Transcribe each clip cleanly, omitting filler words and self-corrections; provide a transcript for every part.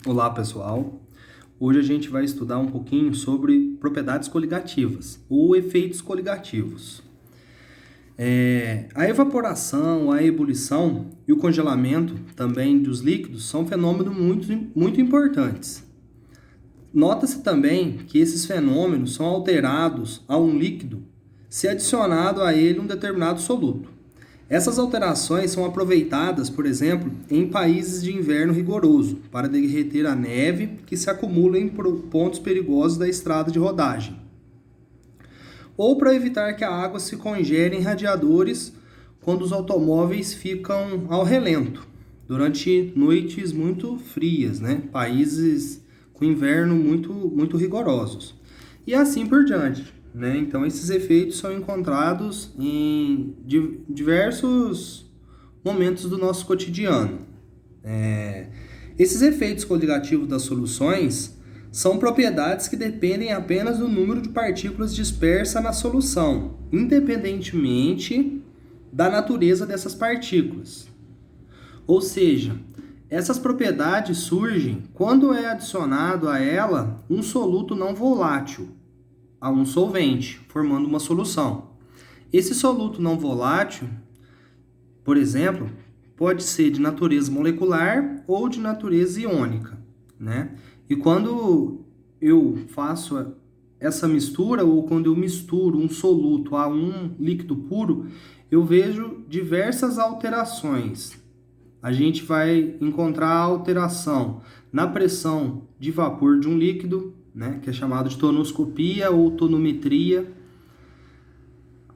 Olá, pessoal. Hoje a gente vai estudar um pouquinho sobre propriedades coligativas ou efeitos coligativos. A evaporação, a ebulição e o congelamento também dos líquidos são fenômenos muito importantes. Nota-se também que esses fenômenos são alterados a um líquido se adicionado a ele um determinado soluto. Essas alterações são aproveitadas, por exemplo, em países de inverno rigoroso, para derreter a neve que se acumula em pontos perigosos da estrada de rodagem, ou para evitar que a água se congele em radiadores quando os automóveis ficam ao relento, durante noites muito frias, países com inverno muito rigorosos, e assim por diante. Então, esses efeitos são encontrados em diversos momentos do nosso cotidiano. Esses efeitos coligativos das soluções são propriedades que dependem apenas do número de partículas dispersas na solução, independentemente da natureza dessas partículas. Ou seja, essas propriedades surgem quando é adicionado a ela um soluto não volátil, a um solvente, formando uma solução. Esse soluto não volátil, por exemplo, pode ser de natureza molecular ou de natureza iônica, E quando eu faço essa mistura, ou quando eu misturo um soluto a um líquido puro, eu vejo diversas alterações. A gente vai encontrar a alteração na pressão de vapor de um líquido, que é chamado de tonoscopia ou tonometria,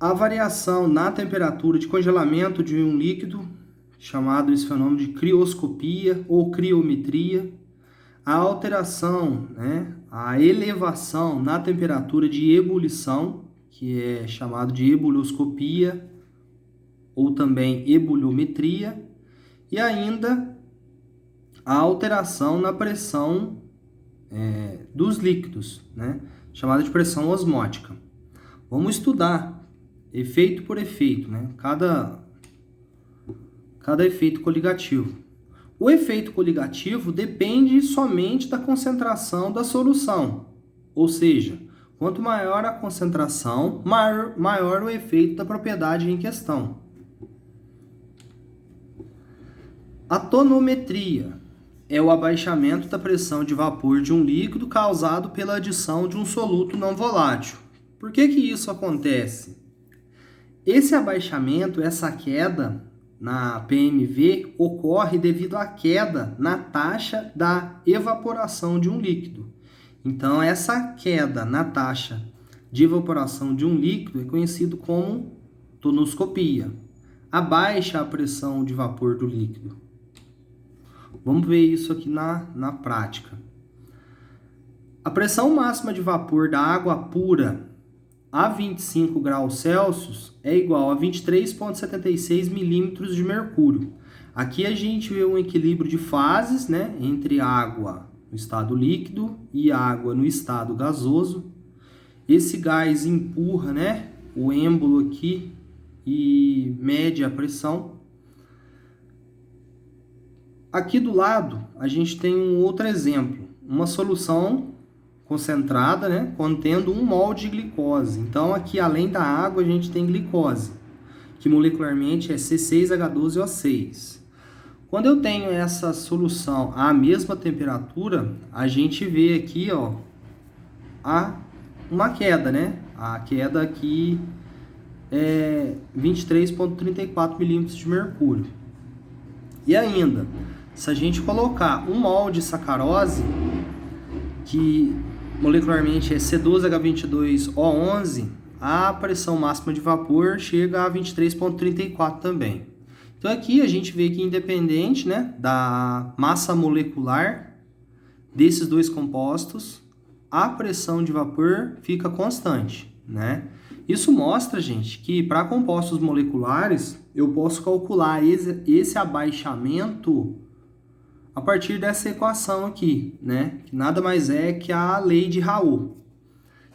a variação na temperatura de congelamento de um líquido, chamado esse fenômeno de crioscopia ou criometria, a alteração, a elevação na temperatura de ebulição, que é chamado de ebulioscopia ou também ebuliometria, e ainda a alteração na pressão dos líquidos, chamada de pressão osmótica. Vamos estudar efeito por efeito, cada efeito coligativo. O efeito coligativo depende somente da concentração da solução, ou seja, quanto maior a concentração, maior o efeito da propriedade em questão. A tonometria é o abaixamento da pressão de vapor de um líquido causado pela adição de um soluto não volátil. Por que isso acontece? Esse abaixamento, essa queda na PMV, ocorre devido à queda na taxa da evaporação de um líquido. Então, essa queda na taxa de evaporação de um líquido é conhecido como tonoscopia. Abaixa a pressão de vapor do líquido. Vamos ver isso aqui na prática. A pressão máxima de vapor da água pura a 25 graus Celsius é igual a 23,76 milímetros de mercúrio. Aqui a gente vê um equilíbrio de fases, entre água no estado líquido e água no estado gasoso. Esse gás empurra, o êmbolo aqui e mede a pressão. Aqui do lado, a gente tem um outro exemplo, uma solução concentrada, contendo 1 mol de glicose. Então, aqui, além da água, a gente tem glicose, que molecularmente é C6H12O6. Quando eu tenho essa solução à mesma temperatura, a gente vê aqui, uma queda, A queda aqui é 23,34 milímetros de mercúrio. E ainda, se a gente colocar 1 mol de sacarose, que molecularmente é C12H22O11, a pressão máxima de vapor chega a 23,34 também. Então aqui a gente vê que independente, da massa molecular desses dois compostos, a pressão de vapor fica constante, Isso mostra, gente, que para compostos moleculares eu posso calcular esse abaixamento a partir dessa equação aqui, que nada mais é que a lei de Raoult,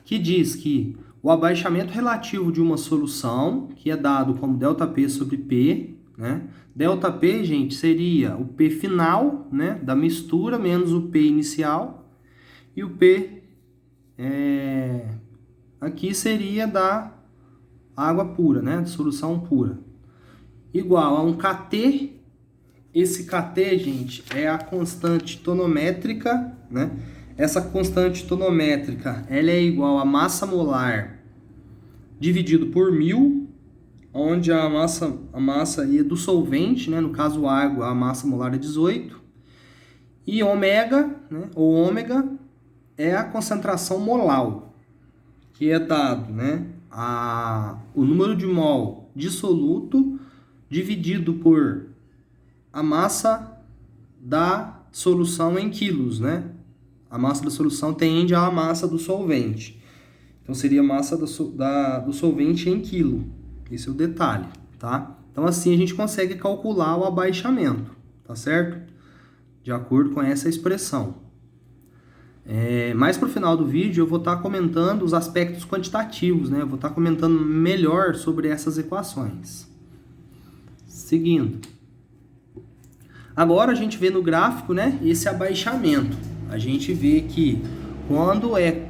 que diz que o abaixamento relativo de uma solução, que é dado como ΔP sobre P, né? ΔP, gente, seria o P final, né, da mistura menos o P inicial, e o P aqui seria da água pura, né, de solução pura, igual a um kT. Esse kT, gente, é a constante tonométrica, né? Essa constante tonométrica, ela é igual a massa molar dividido por 1000, onde a massa aí é do solvente, né? No caso água, a massa molar é 18. E ômega, né? Ou ômega, é a concentração molar, que é dado, né? O número de mol dissoluto dividido por a massa da solução em quilos, né? A massa da solução tende à massa do solvente. Então, seria a massa do solvente em quilo. Esse é o detalhe, tá? Então, assim a gente consegue calcular o abaixamento, tá certo? De acordo com essa expressão. Mais para o final do vídeo, eu vou estar comentando os aspectos quantitativos, né? Eu vou estar comentando melhor sobre essas equações. Seguindo. Agora a gente vê no gráfico, né, esse abaixamento. A gente vê que quando é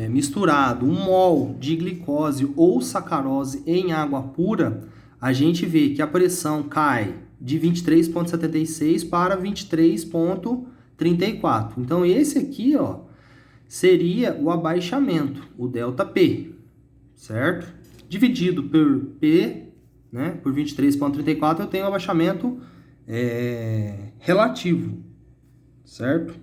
misturado 1 mol de glicose ou sacarose em água pura, a gente vê que a pressão cai de 23,76 para 23,34. Então esse aqui, ó, seria o abaixamento, o ΔP, certo? Dividido por P, né, por 23,34, eu tenho o abaixamento relativo, certo?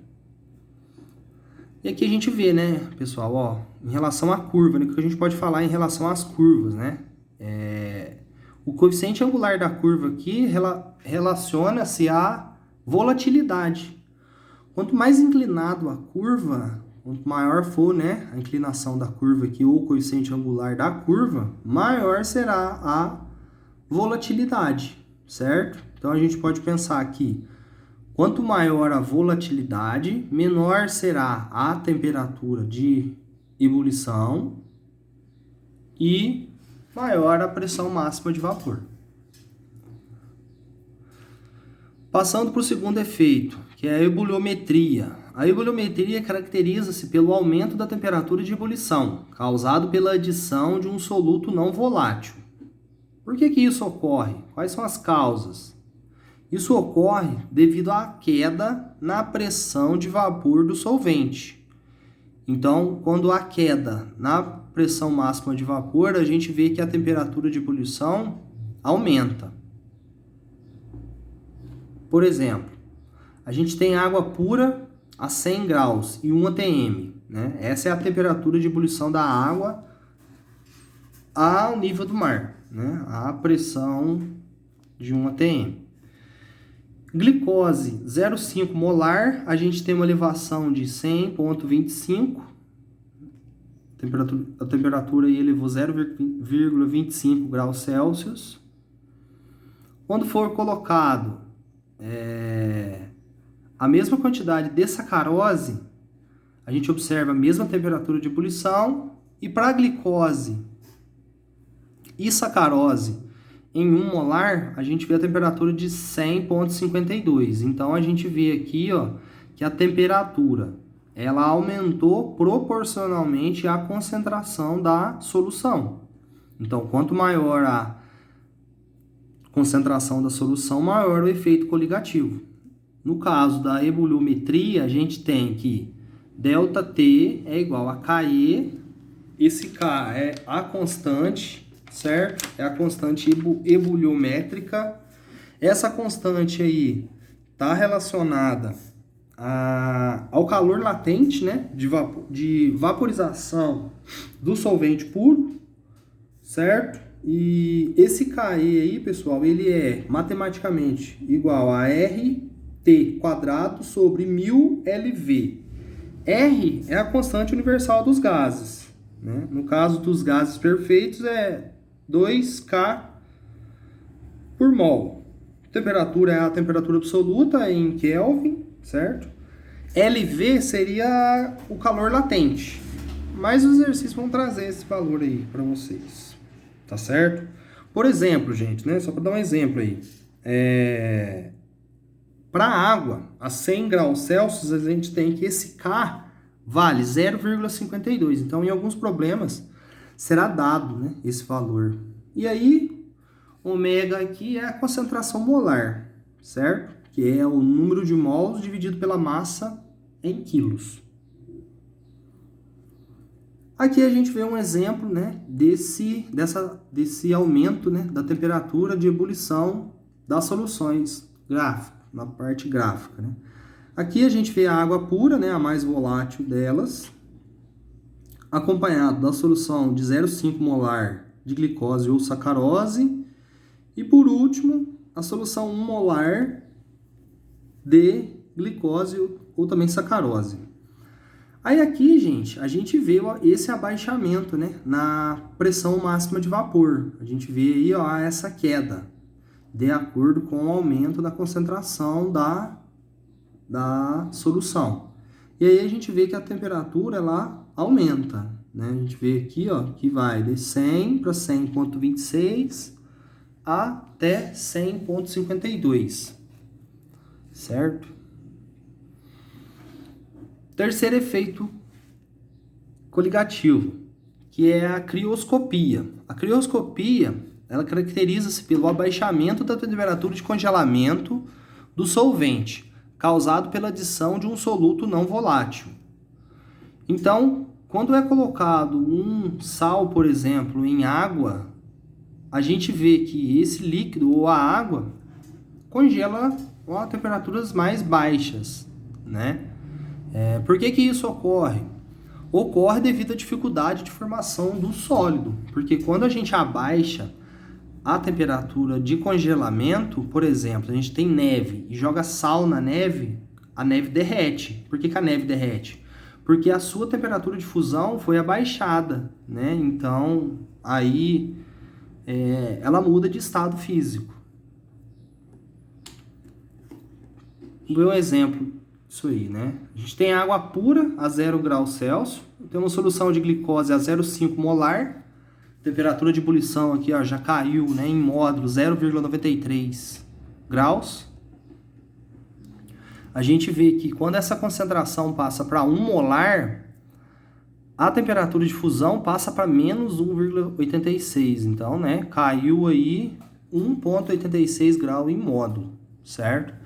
E aqui a gente vê, né, pessoal, ó, em relação à curva, né, o que a gente pode falar em relação às curvas, né? O coeficiente angular da curva aqui relaciona-se à volatilidade. Quanto mais inclinado a curva, quanto maior for, né, a inclinação da curva aqui, ou o coeficiente angular da curva, maior será a volatilidade, certo? Então, a gente pode pensar aqui, quanto maior a volatilidade, menor será a temperatura de ebulição e maior a pressão máxima de vapor. Passando para o segundo efeito, que é a ebuliometria. A ebuliometria caracteriza-se pelo aumento da temperatura de ebulição, causado pela adição de um soluto não volátil. Por que isso ocorre? Quais são as causas? Isso ocorre devido à queda na pressão de vapor do solvente. Então, quando há queda na pressão máxima de vapor, a gente vê que a temperatura de ebulição aumenta. Por exemplo, a gente tem água pura a 100 graus e 1 atm, né? Essa é a temperatura de ebulição da água ao nível do mar, né? A pressão de 1 atm. Glicose 0,5 molar, a gente tem uma elevação de 100,25. A temperatura aí elevou 0,25 graus Celsius. Quando for colocado a mesma quantidade de sacarose, a gente observa a mesma temperatura de ebulição. E para a glicose e sacarose em 1 molar, a gente vê a temperatura de 100,52. Então, a gente vê aqui, ó, que a temperatura ela aumentou proporcionalmente à concentração da solução. Então, quanto maior a concentração da solução, maior o efeito coligativo. No caso da ebuliometria, a gente tem que ΔT é igual a KE, esse K é a constante, certo? É a constante ebuliométrica. Essa constante aí está relacionada ao calor latente, né? De vaporização do solvente puro, certo? E esse KE aí, pessoal, ele é matematicamente igual a RT quadrado sobre 1000 LV. R é a constante universal dos gases, né? No caso dos gases perfeitos é 2K por mol. Temperatura é a temperatura absoluta em Kelvin, certo? LV seria o calor latente. Mas os exercícios vão trazer esse valor aí para vocês, tá certo? Por exemplo, gente, né? Só para dar um exemplo aí. Para a água, a 100 graus Celsius, a gente tem que esse K vale 0,52. Então, em alguns problemas, será dado, né, esse valor. E aí, ômega aqui é a concentração molar, certo? Que é o número de mols dividido pela massa em quilos. Aqui a gente vê um exemplo, né, desse aumento, né, da temperatura de ebulição das soluções gráficas, na parte gráfica, né? Aqui a gente vê a água pura, né, a mais volátil delas, acompanhado da solução de 0,5 molar de glicose ou sacarose, e por último, a solução 1 molar de glicose ou também sacarose. Aí aqui, gente, a gente vê esse abaixamento, né, na pressão máxima de vapor. A gente vê aí, ó, essa queda, de acordo com o aumento da concentração da solução. E aí a gente vê que a temperatura, ela aumenta, né? A gente vê aqui, ó, que vai de 100 para 100,26 até 100,52, certo? Terceiro efeito coligativo, que é a crioscopia. A crioscopia, ela caracteriza-se pelo abaixamento da temperatura de congelamento do solvente, causado pela adição de um soluto não volátil. Então, quando é colocado um sal, por exemplo, em água, a gente vê que esse líquido ou a água congela a temperaturas mais baixas, né? Por que isso ocorre? Ocorre devido à dificuldade de formação do sólido, porque quando a gente abaixa a temperatura de congelamento, por exemplo, a gente tem neve e joga sal na neve, a neve derrete. Por que a neve derrete? Porque a sua temperatura de fusão foi abaixada, né? Então, aí ela muda de estado físico. Vou ver um exemplo disso aí, né? A gente tem água pura a 0 graus Celsius, tem uma solução de glicose a 0,5 molar, temperatura de ebulição aqui, ó, já caiu, né, em módulo 0,93 graus. A gente vê que quando essa concentração passa para 1 molar, a temperatura de fusão passa para menos 1,86. Então, né, caiu aí 1,86 graus em módulo, certo?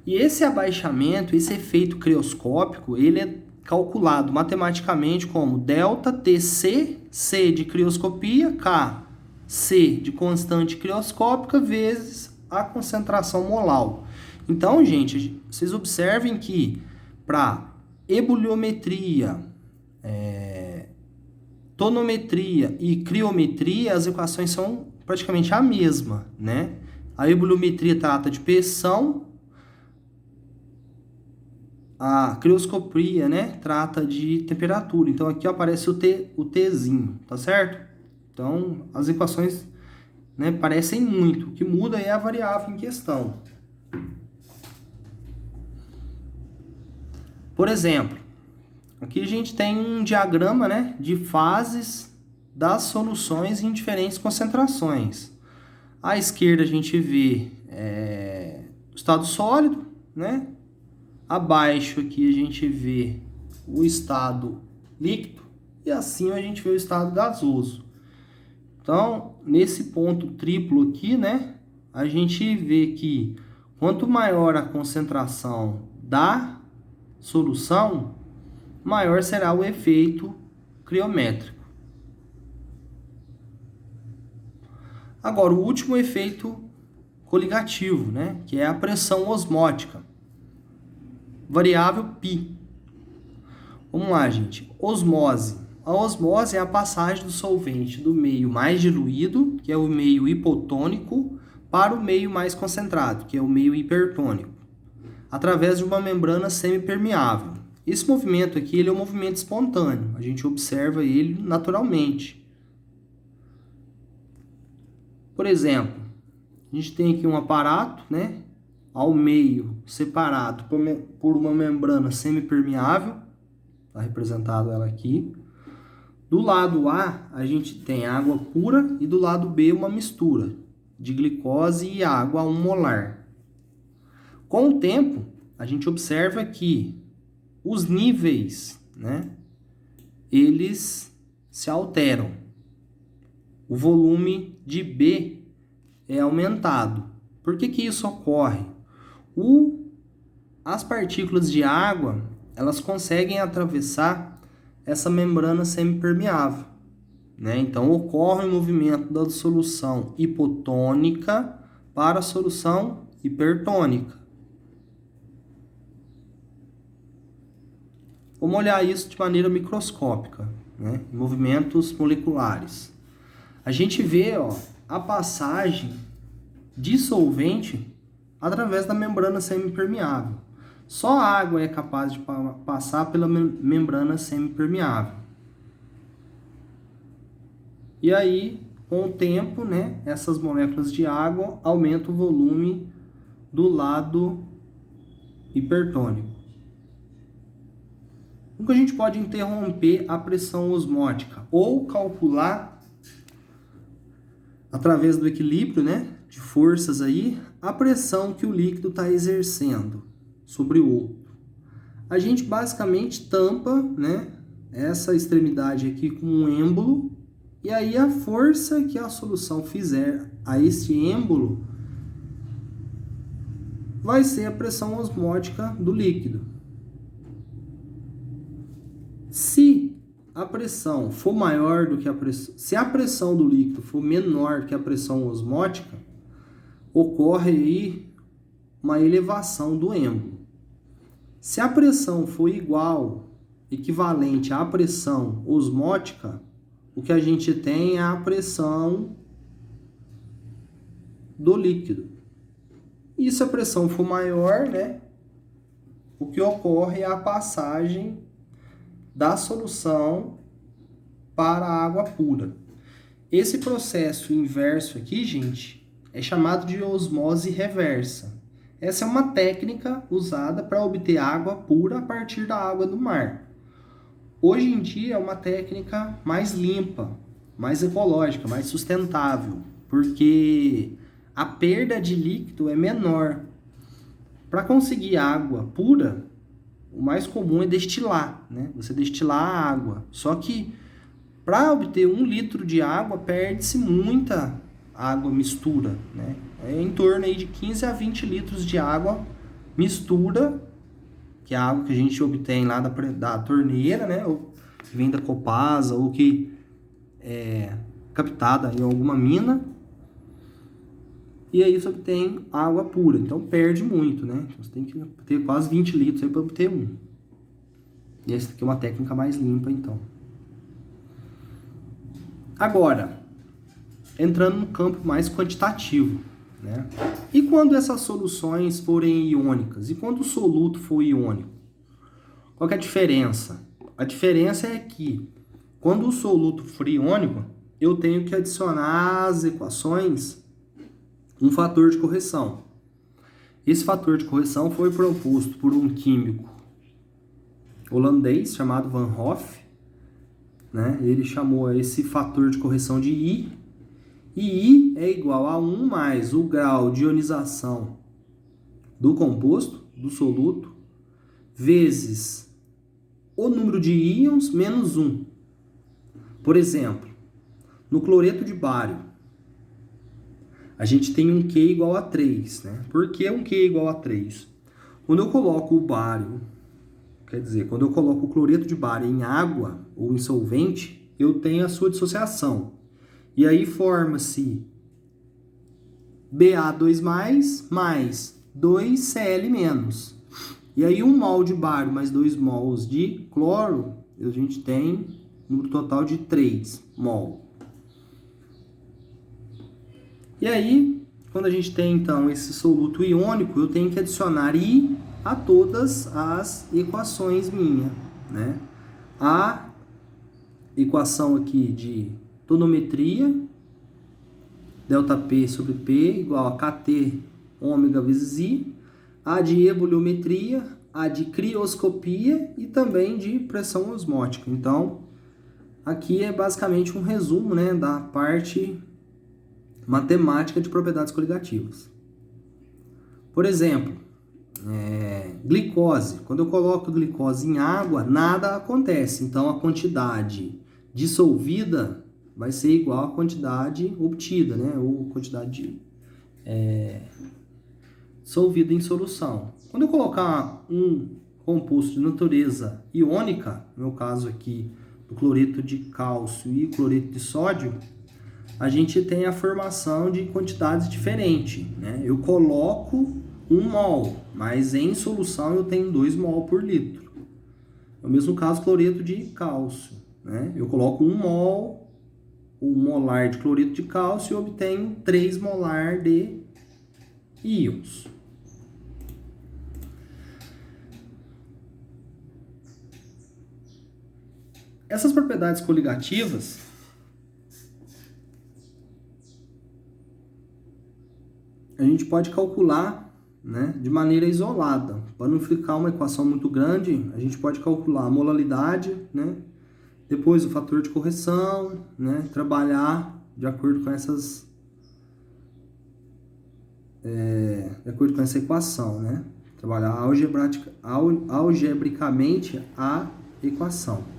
E esse abaixamento, esse efeito crioscópico, ele é calculado matematicamente como ΔTC, C de crioscopia, K, C de constante crioscópica, vezes a concentração molar. Então, gente, vocês observem que para ebuliometria, tonometria e criometria, as equações são praticamente a mesma, né? A ebuliometria trata de pressão, a crioscopia, né, trata de temperatura. Então aqui aparece o Tzinho, tá certo? Então as equações, né, parecem muito. O que muda é a variável em questão. Por exemplo, aqui a gente tem um diagrama, né, de fases das soluções em diferentes concentrações. À esquerda a gente vê o estado sólido, né? Abaixo aqui a gente vê o estado líquido e acima a gente vê o estado gasoso. Então, nesse ponto triplo aqui, né, a gente vê que quanto maior a concentração da solução, maior será o efeito criométrico. Agora, o último efeito coligativo, né, que é a pressão osmótica. Variável π. Vamos lá, gente. Osmose. A osmose é a passagem do solvente do meio mais diluído, que é o meio hipotônico, para o meio mais concentrado, que é o meio hipertônico, através de uma membrana semipermeável. Esse movimento aqui, ele é um movimento espontâneo. A gente observa ele naturalmente. Por exemplo, a gente tem aqui um aparato, né, ao meio separado por uma membrana semipermeável, está representado ela aqui. Do lado A, a gente tem água pura e do lado B uma mistura de glicose e água a 1 molar. Com o tempo, a gente observa que os níveis, né, eles se alteram. O volume de B é aumentado. Por que isso ocorre? As partículas de água, elas conseguem atravessar essa membrana semipermeável, né? Então, ocorre o movimento da solução hipotônica para a solução hipertônica. Vamos olhar isso de maneira microscópica, né? Movimentos moleculares. A gente vê, a passagem de solvente através da membrana semipermeável. Só a água é capaz de passar pela membrana semipermeável. E aí, com o tempo, né, essas moléculas de água aumentam o volume do lado hipertônico. Nunca a gente pode interromper a pressão osmótica ou calcular, através do equilíbrio, né, de forças aí, a pressão que o líquido está exercendo sobre o outro. A gente basicamente tampa, né, essa extremidade aqui com um êmbolo, e aí a força que a solução fizer a esse êmbolo vai ser a pressão osmótica do líquido. Se a pressão for maior do que se a pressão do líquido for menor que a pressão osmótica, ocorre aí uma elevação do êmbolo. Se a pressão for igual, equivalente à pressão osmótica, o que a gente tem é a pressão do líquido. E se a pressão for maior, né, o que ocorre é a passagem da solução para a água pura. Esse processo inverso aqui, gente, é chamado de osmose reversa. Essa é uma técnica usada para obter água pura a partir da água do mar. Hoje em dia é uma técnica mais limpa, mais ecológica, mais sustentável, porque a perda de líquido é menor. Para conseguir água pura, o mais comum é destilar, né? Você destilar a água. Só que para obter 1 litro de água, perde-se muita água mistura, né? É em torno aí de 15 a 20 litros de água mistura, que é a água que a gente obtém lá da torneira, né? Ou que vem da Copasa, ou que é captada em alguma mina. E aí você obtém água pura. Então perde muito, né? Você tem que ter quase 20 litros aí para obter 1. E essa aqui é uma técnica mais limpa, então. Agora, entrando no campo mais quantitativo, né? E quando essas soluções forem iônicas? E quando o soluto for iônico? Qual que é a diferença? A diferença é que, quando o soluto for iônico, eu tenho que adicionar às equações um fator de correção. Esse fator de correção foi proposto por um químico holandês chamado Van Hoff, né? Ele chamou esse fator de correção de I, e I é igual a 1 mais o grau de ionização do composto, do soluto, vezes o número de íons menos 1. Por exemplo, no cloreto de bário, a gente tem um Q igual a 3, né? Por que um Q igual a 3? Quando eu coloco o bário, quer dizer, quando eu coloco o cloreto de bário em água ou em solvente, eu tenho a sua dissociação. E aí forma-se Ba2+, mais 2Cl-. E aí 1 mol de bário mais 2 mols de cloro, a gente tem um número total de 3 mol. E aí, quando a gente tem então esse soluto iônico, eu tenho que adicionar I a todas as equações minhas, né? A equação aqui de tonometria, ΔP sobre P igual a KT ômega vezes I, a de ebuliometria, a de crioscopia e também de pressão osmótica. Então, aqui é basicamente um resumo, né, da parte matemática de propriedades coligativas. Por exemplo, glicose. Quando eu coloco glicose em água, nada acontece. Então, a quantidade dissolvida vai ser igual à quantidade obtida, né? Ou quantidade dissolvida em solução. Quando eu colocar um composto de natureza iônica, no meu caso aqui, do cloreto de cálcio e cloreto de sódio, a gente tem a formação de quantidades diferentes, né? Eu coloco 1 mol, mas em solução eu tenho 2 mol por litro. No mesmo caso, cloreto de cálcio, né? Eu coloco 1 mol, 1 molar de cloreto de cálcio e obtenho 3 molar de íons. Essas propriedades coligativas a gente pode calcular, né, de maneira isolada. Para não ficar uma equação muito grande, a gente pode calcular a molaridade, né, depois o fator de correção, né, trabalhar de acordo com essas de acordo com essa equação, né, trabalhar algebricamente a equação.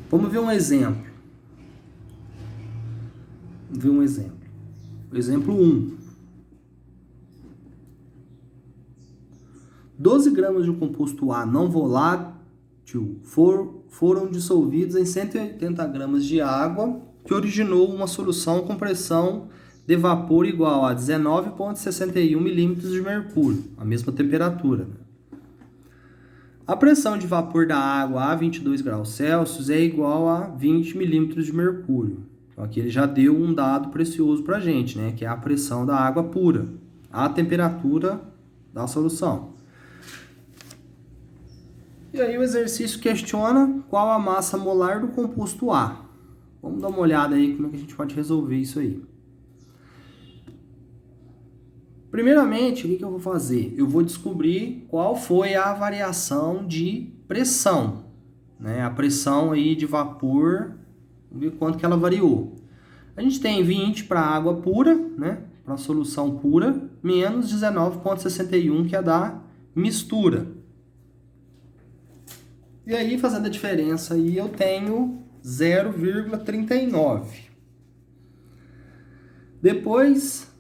Vamos ver um exemplo. Exemplo 1. 12 gramas de um composto A não volátil foram dissolvidos em 180 gramas de água, que originou uma solução com pressão de vapor igual a 19,61 milímetros de mercúrio, a mesma temperatura. A pressão de vapor da água a 22 graus Celsius é igual a 20 milímetros de mercúrio. Então, aqui ele já deu um dado precioso para a gente, né, que é a pressão da água pura, a temperatura da solução. E aí o exercício questiona qual a massa molar do composto A. Vamos dar uma olhada aí como é que a gente pode resolver isso aí. Primeiramente, o que eu vou fazer? Eu vou descobrir qual foi a variação de pressão, né? A pressão aí de vapor, vamos ver quanto que ela variou. A gente tem 20 para água pura, né? Para solução pura, menos 19,61 que é da mistura. E aí, fazendo a diferença aí, eu tenho 0,39. Depois,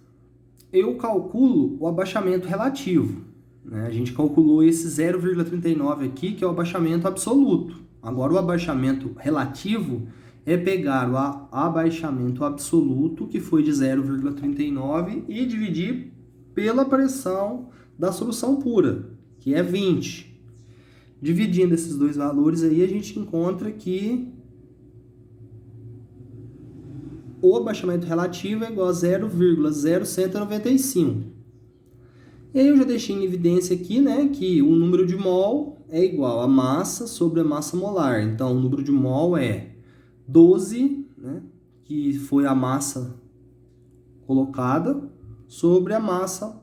eu calculo o abaixamento relativo, né? A gente calculou esse 0,39 aqui, que é o abaixamento absoluto. Agora, o abaixamento relativo é pegar o abaixamento absoluto, que foi de 0,39, e dividir pela pressão da solução pura, que é 20. Dividindo esses dois valores aí, a gente encontra que o abaixamento relativo é igual a 0,0195. E aí eu já deixei em evidência aqui, né, que o número de mol é igual a massa sobre a massa molar. Então, o número de mol é 12, né, que foi a massa colocada, sobre a massa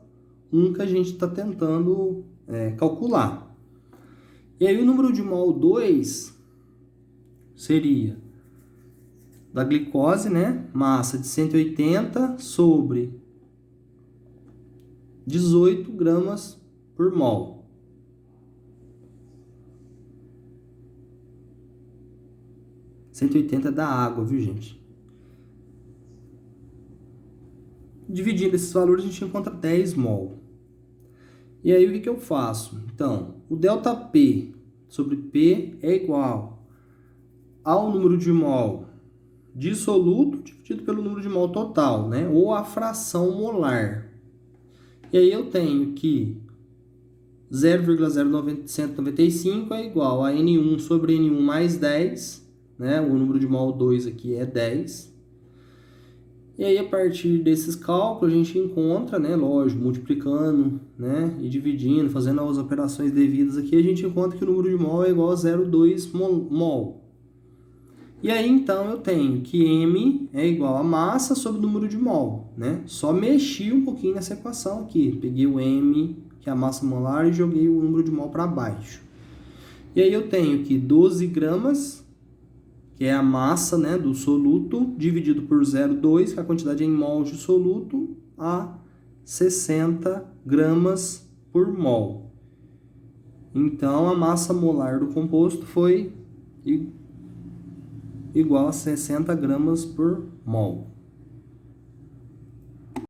1 que a gente está tentando calcular. E aí o número de mol 2 seria da glicose, né? Massa de 180 sobre 18 gramas por mol. – 180 é da água, viu, gente? Dividindo esses valores, a gente encontra 10 mol. E aí, o que eu faço? Então, o ΔP sobre P é igual ao número de mol dissoluto dividido pelo número de mol total, né? Ou a fração molar. E aí eu tenho que 0,0195 é igual a N1 sobre N1 mais 10, né? O número de mol 2 aqui é 10. E aí, a partir desses cálculos, a gente encontra, né, lógico, multiplicando, né, e dividindo, fazendo as operações devidas aqui, a gente encontra que o número de mol é igual a 0,2 mol. E aí, então, eu tenho que M é igual a massa sobre o número de mol, né? Só mexi um pouquinho nessa equação aqui. Peguei o M, que é a massa molar, e joguei o número de mol para baixo. E aí, eu tenho que 12 gramas, que é a massa, né, do soluto, dividido por 0,2, que é a quantidade em mols de soluto, a 60 gramas por mol. Então, a massa molar do composto foi igual a 60 gramas por mol.